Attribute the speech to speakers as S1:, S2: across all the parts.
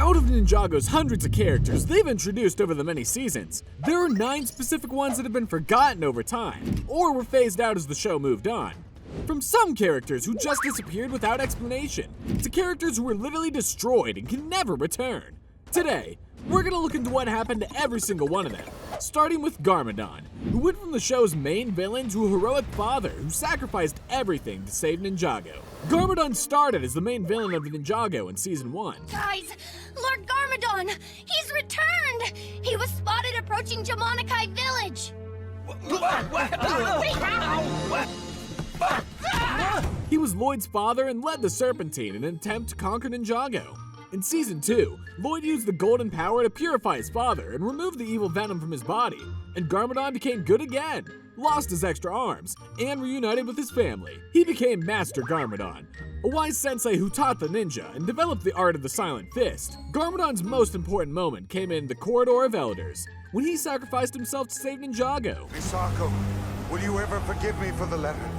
S1: Out of Ninjago's hundreds of characters they've introduced over the many seasons, there are 9 specific ones that have been forgotten over time, or were phased out as the show moved on. From some characters who just disappeared without explanation, to characters who were literally destroyed and can never return. Today, we're gonna look into what happened to every single one of them, starting with Garmadon, who went from the show's main villain to a heroic father who sacrificed everything to save Ninjago. Garmadon started as the main villain of Ninjago in Season 1.
S2: Guys, Lord Garmadon, he's returned! He was spotted approaching Jamonikai village!
S1: He was Lloyd's father and led the Serpentine in an attempt to conquer Ninjago. In Season 2, Lloyd used the golden power to purify his father and remove the evil venom from his body, and Garmadon became good again, lost his extra arms, and reunited with his family. He became Master Garmadon, a wise sensei who taught the ninja and developed the art of the silent fist. Garmadon's most important moment came in the Corridor of Elders, when he sacrificed himself to save Ninjago.
S3: Misako, will you ever forgive me for the letter?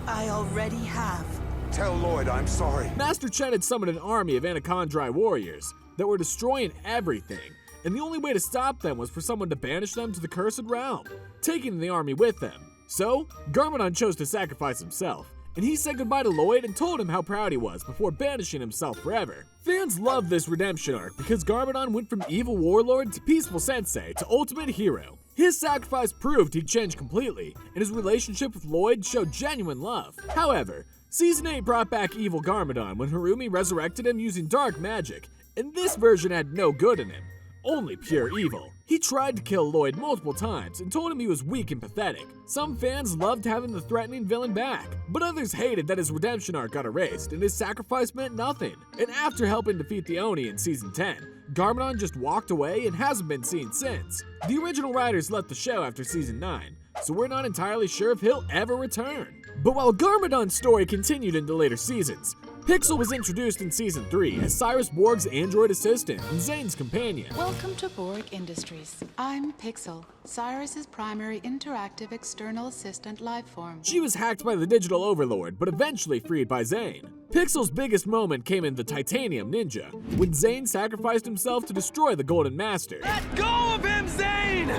S4: I already have.
S3: Tell Lloyd I'm sorry.
S1: Master Chen had summoned an army of Anacondri warriors that were destroying everything, and the only way to stop them was for someone to banish them to the Cursed Realm, taking the army with them. So, Garmadon chose to sacrifice himself, and he said goodbye to Lloyd and told him how proud he was before banishing himself forever. Fans love this redemption arc because Garmadon went from evil warlord to peaceful sensei to ultimate hero. His sacrifice proved he'd changed completely, and his relationship with Lloyd showed genuine love. However, Season 8 brought back evil Garmadon when Harumi resurrected him using dark magic, and this version had no good in him, only pure evil. He tried to kill Lloyd multiple times and told him he was weak and pathetic. Some fans loved having the threatening villain back, but others hated that his redemption arc got erased and his sacrifice meant nothing. And after helping defeat the Oni in Season 10, Garmadon just walked away and hasn't been seen since. The original writers left the show after Season 9, so we're not entirely sure if he'll ever return. But while Garmadon's story continued into later seasons, Pixel was introduced in Season 3 as Cyrus Borg's android assistant and Zane's companion.
S5: Welcome to Borg Industries. I'm Pixel, Cyrus's primary interactive external assistant lifeform.
S1: She was hacked by the digital overlord, but eventually freed by Zane. Pixel's biggest moment came in the Titanium Ninja, when Zane sacrificed himself to destroy the Golden Master.
S6: Let go of him, Zane!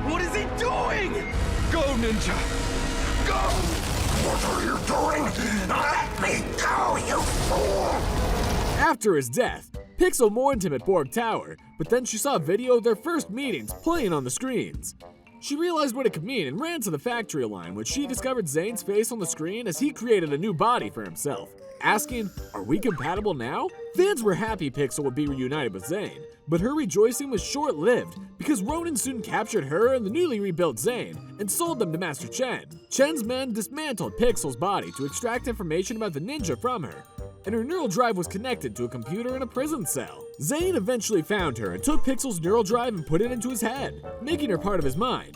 S6: What is he doing? Go, Ninja! Go!
S3: What are you doing? Let me go, you fool!
S1: After his death, Pixel mourned him at Borg Tower, but then she saw a video of their first meetings playing on the screens. She realized what it could mean and ran to the factory line, where she discovered Zane's face on the screen as he created a new body for himself, asking, "Are we compatible now?" Fans were happy Pixel would be reunited with Zane, but her rejoicing was short-lived because Ronin soon captured her and the newly rebuilt Zane and sold them to Master Chen. Chen's men dismantled Pixel's body to extract information about the ninja from her, and her neural drive was connected to a computer in a prison cell. Zane eventually found her and took Pixel's neural drive and put it into his head, making her part of his mind.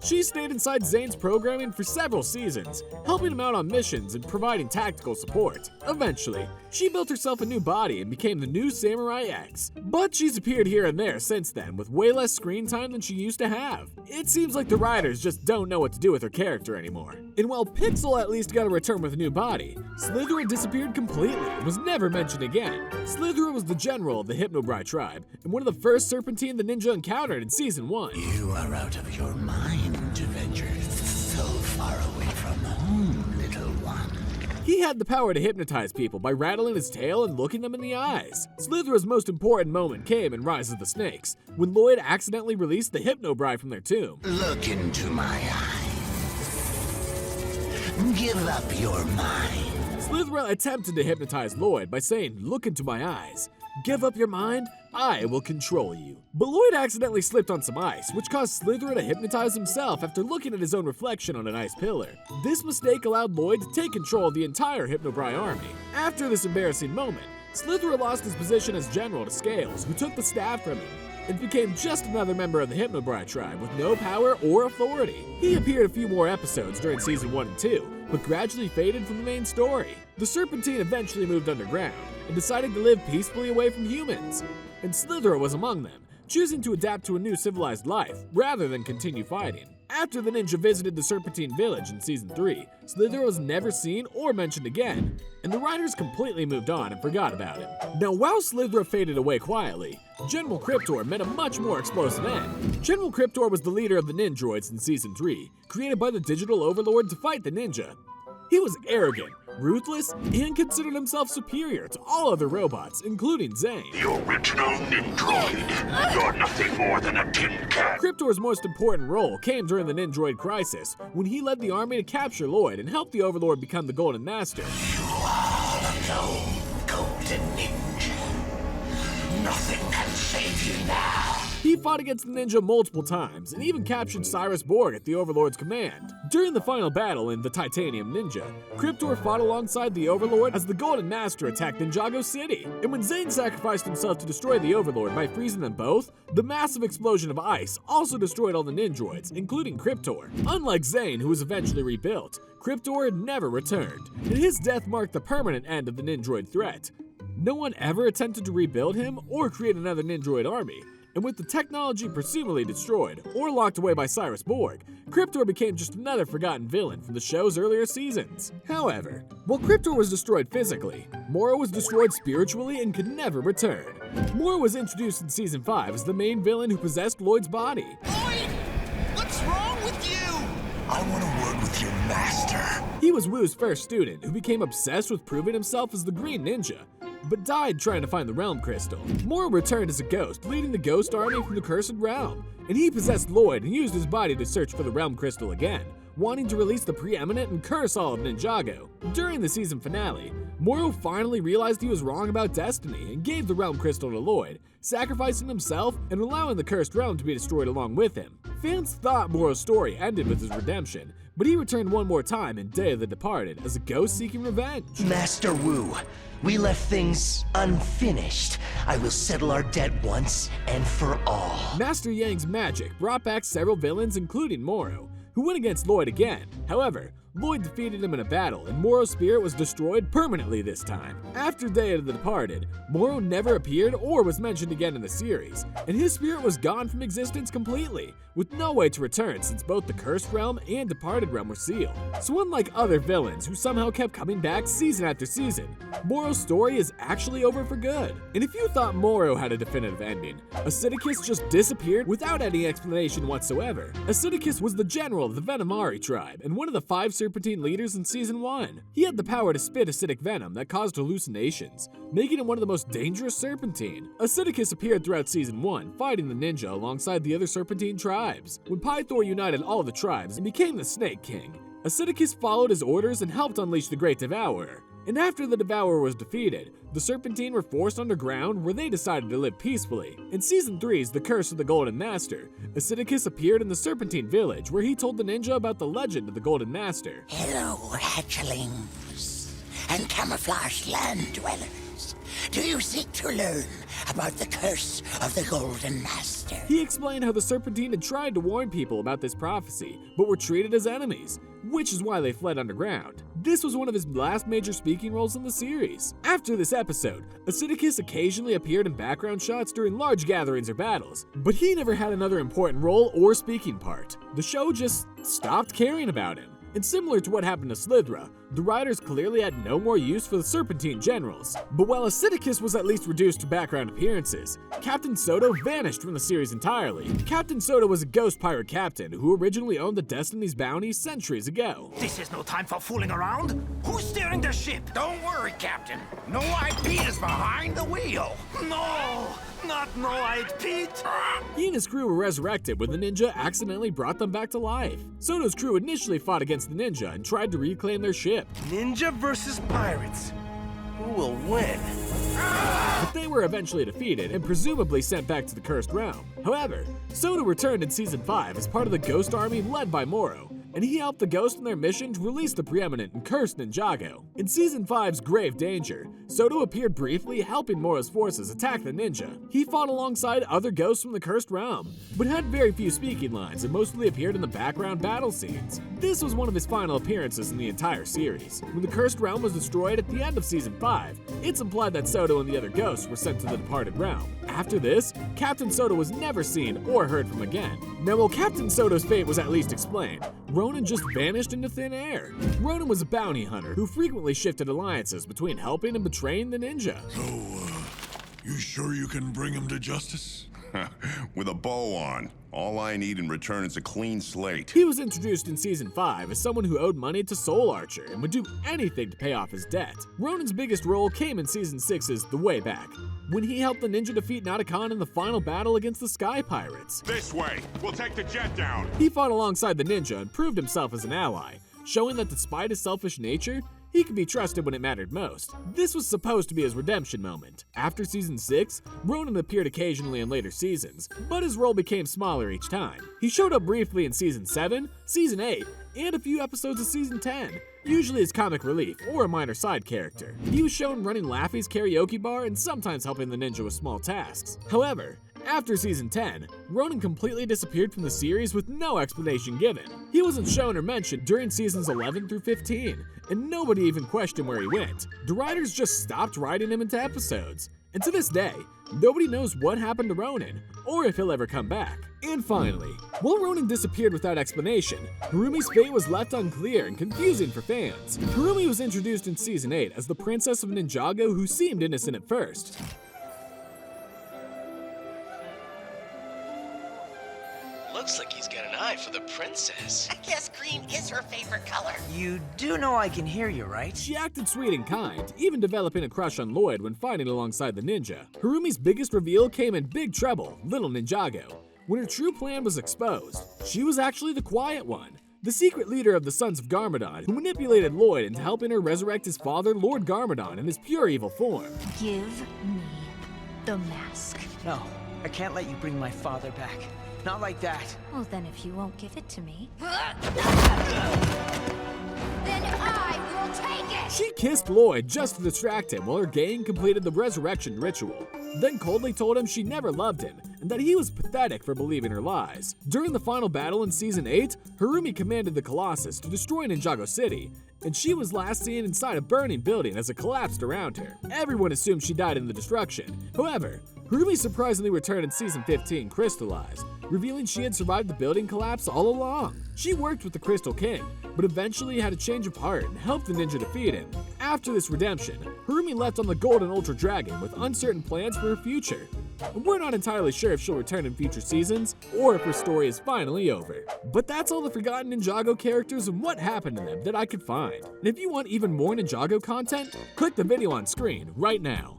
S1: She stayed inside Zane's programming for several seasons, helping him out on missions and providing tactical support. Eventually, she built herself a new body and became the new Samurai X. But she's appeared here and there since then, with way less screen time than she used to have. It seems like the writers just don't know what to do with her character anymore. And while Pixel at least got a return with a new body, Slytherin disappeared completely and was never mentioned again. Slytherin was the general of the Hypnobrai tribe, and one of the first Serpentine the Ninja encountered in Season 1.
S7: You are out of your mind to venture so far away from home, little one.
S1: He had the power to hypnotize people by rattling his tail and looking them in the eyes. Slytherin's most important moment came in Rise of the Snakes, when Lloyd accidentally released the Hypnobrai from their tomb.
S7: Look into my eyes. Give up your mind.
S1: Slytherin attempted to hypnotize Lloyd by saying, "Look into my eyes. Give up your mind, I will control you." But Lloyd accidentally slipped on some ice, which caused Slytherin to hypnotize himself after looking at his own reflection on an ice pillar. This mistake allowed Lloyd to take control of the entire Hypnobrai army. After this embarrassing moment, Slytherin lost his position as general to Scales, who took the staff from him, and became just another member of the Hypnobrai tribe with no power or authority. He appeared a few more episodes during Season 1 and 2, but gradually faded from the main story. The Serpentine eventually moved underground and decided to live peacefully away from humans, and Slytherin was among them, choosing to adapt to a new civilized life rather than continue fighting. After the ninja visited the Serpentine village in Season 3, Slytherin was never seen or mentioned again, and the writers completely moved on and forgot about him. Now, while Slytherin faded away quietly, General Kryptor met a much more explosive end. General Kryptor was the leader of the Ninjroids in Season 3, created by the Digital Overlord to fight the ninja. He was arrogant, ruthless, and considered himself superior to all other robots, including Zane.
S3: The original Ninjroid. You're nothing more than a tin can.
S1: Kryptor's most important role came during the Ninjroid crisis, when he led the army to capture Lloyd and help the Overlord become the Golden Master.
S3: You are alone, Golden Ninja. Nothing can save you now.
S1: He fought against the ninja multiple times, and even captured Cyrus Borg at the Overlord's command. During the final battle in the Titanium Ninja, Kryptor fought alongside the Overlord as the Golden Master attacked Ninjago City. And when Zane sacrificed himself to destroy the Overlord by freezing them both, the massive explosion of ice also destroyed all the Ninjroids, including Kryptor. Unlike Zane, who was eventually rebuilt, Kryptor never returned, and his death marked the permanent end of the Ninjroid threat. No one ever attempted to rebuild him or create another Ninjroid army. And with the technology presumably destroyed or locked away by Cyrus Borg, Kryptor became just another forgotten villain from the show's earlier seasons. However, while Kryptor was destroyed physically, Morrow was destroyed spiritually and could never return. Morrow was introduced in Season 5 as the main villain who possessed Lloyd's body.
S8: Lloyd! What's wrong with you?
S3: I want to work with your master.
S1: He was Wu's first student who became obsessed with proving himself as the Green Ninja, but died trying to find the Realm Crystal. Morrow returned as a ghost, leading the Ghost Army from the Cursed Realm, and he possessed Lloyd and used his body to search for the Realm Crystal again, wanting to release the preeminent and curse all of Ninjago. During the season finale, Morrow finally realized he was wrong about destiny and gave the Realm Crystal to Lloyd, sacrificing himself and allowing the Cursed Realm to be destroyed along with him. Fans thought Morrow's story ended with his redemption, but he returned one more time in Day of the Departed as a ghost seeking revenge.
S8: Master Wu, we left things unfinished. I will settle our debt once and for all.
S1: Master Yang's magic brought back several villains, including Morrow, who went against Lloyd again. However, Lloyd defeated him in a battle, and Morrow's spirit was destroyed permanently this time. After Day of the Departed, Morrow never appeared or was mentioned again in the series, and his spirit was gone from existence completely, with no way to return since both the Cursed Realm and Departed Realm were sealed. So unlike other villains who somehow kept coming back season after season, Morrow's story is actually over for good. And if you thought Morrow had a definitive ending, Aciticus just disappeared without any explanation whatsoever. Aciticus was the general of the Venomari tribe and one of the 5 Serpentine leaders in Season 1. He had the power to spit acidic venom that caused hallucinations, making him one of the most dangerous Serpentine. Aciticus appeared throughout Season 1, fighting the ninja alongside the other Serpentine tribes. When Pythor united all the tribes and became the Snake King, Aciticus followed his orders and helped unleash the Great Devourer. And after the Devourer was defeated, the Serpentine were forced underground where they decided to live peacefully. In Season 3's The Curse of the Golden Master, Aciticus appeared in the Serpentine village where he told the ninja about the legend of the Golden Master.
S7: Hello, hatchlings and camouflaged land dwellers. Do you seek to learn about the curse of the Golden Master?
S1: He explained how the Serpentine had tried to warn people about this prophecy, but were treated as enemies, which is why they fled underground. This was one of his last major speaking roles in the series. After this episode, Aciticus occasionally appeared in background shots during large gatherings or battles, but he never had another important role or speaking part. The show just stopped caring about him. And similar to what happened to Slytherin, the writers clearly had no more use for the Serpentine generals. But while Aciticus was at least reduced to background appearances, Captain Sodto vanished from the series entirely. Captain Sodto was a ghost pirate captain who originally owned the Destiny's Bounty centuries ago.
S9: This is no time for fooling around. Who's steering the ship?
S3: Don't worry, Captain. No IP is behind the wheel.
S9: No! Not No-Eyed Pete!
S1: He and his crew were resurrected when the ninja accidentally brought them back to life. Sodto's crew initially fought against the ninja and tried to reclaim their ship.
S6: Ninja versus pirates. Who will win?
S1: But they were eventually defeated and presumably sent back to the Cursed Realm. However, Sodto returned in Season 5 as part of the Ghost Army led by Morrow, and he helped the Ghost in their mission to release the preeminent and cursed Ninjago. In Season 5's Grave Danger, Sodto appeared briefly, helping Morrow's forces attack the ninja. He fought alongside other ghosts from the Cursed Realm, but had very few speaking lines and mostly appeared in the background battle scenes. This was one of his final appearances in the entire series. When the Cursed Realm was destroyed at the end of Season 5, it's implied that Sodto and the other ghosts were sent to the Departed Realm. After this, Captain Sodto was never seen or heard from again. Now, while Captain Sodto's fate was at least explained, Ronin just vanished into thin air. Ronin was a bounty hunter who frequently shifted alliances between helping and betraying the ninja.
S10: So, you sure you can bring him to justice?
S11: With a bow on. All I need in return is a clean slate.
S1: He was introduced in Season 5 as someone who owed money to Soul Archer and would do anything to pay off his debt. Ronin's biggest role came in Season 6's The Way Back, when he helped the ninja defeat Narukon in the final battle against the Sky Pirates.
S11: This way! We'll take the jet down!
S1: He fought alongside the ninja and proved himself as an ally, showing that despite his selfish nature, he could be trusted when it mattered most. This was supposed to be his redemption moment. After Season 6, Ronin appeared occasionally in later seasons, but his role became smaller each time. He showed up briefly in Season 7, Season 8, and a few episodes of Season 10, usually as comic relief or a minor side character. He was shown running Laffy's karaoke bar and sometimes helping the ninja with small tasks. However, after Season 10, Ronin completely disappeared from the series with no explanation given. He wasn't shown or mentioned during Seasons 11 through 15, and nobody even questioned where he went. The writers just stopped writing him into episodes, and to this day, nobody knows what happened to Ronin, or if he'll ever come back. And finally, while Ronin disappeared without explanation, Harumi's fate was left unclear and confusing for fans. Harumi was introduced in Season 8 as the princess of Ninjago who seemed innocent at first.
S8: Looks like he's got an eye for the princess.
S7: I guess green is her favorite color.
S12: You do know I can hear you, right?
S1: She acted sweet and kind, even developing a crush on Lloyd when fighting alongside the ninja. Harumi's biggest reveal came in big trouble, Little Ninjago. When her true plan was exposed, she was actually the quiet one, the secret leader of the Sons of Garmadon, who manipulated Lloyd into helping her resurrect his father, Lord Garmadon, in his pure evil form.
S2: Give me the mask.
S12: No, I can't let you bring my father back. Not like that.
S2: Well, then if you won't give it to me, then I will take it!
S1: She kissed Lloyd just to distract him while her gang completed the resurrection ritual, then coldly told him she never loved him and that he was pathetic for believing her lies. During the final battle in Season 8, Harumi commanded the Colossus to destroy Ninjago City, and she was last seen inside a burning building as it collapsed around her. Everyone assumed she died in the destruction. However, Harumi surprisingly returned in Season 15, Crystallized, revealing she had survived the building collapse all along. She worked with the Crystal King, but eventually had a change of heart and helped the ninja defeat him. After this redemption, Harumi left on the Golden Ultra Dragon with uncertain plans for her future. And we're not entirely sure if she'll return in future seasons, or if her story is finally over. But that's all the forgotten Ninjago characters and what happened to them that I could find. And if you want even more Ninjago content, click the video on screen right now.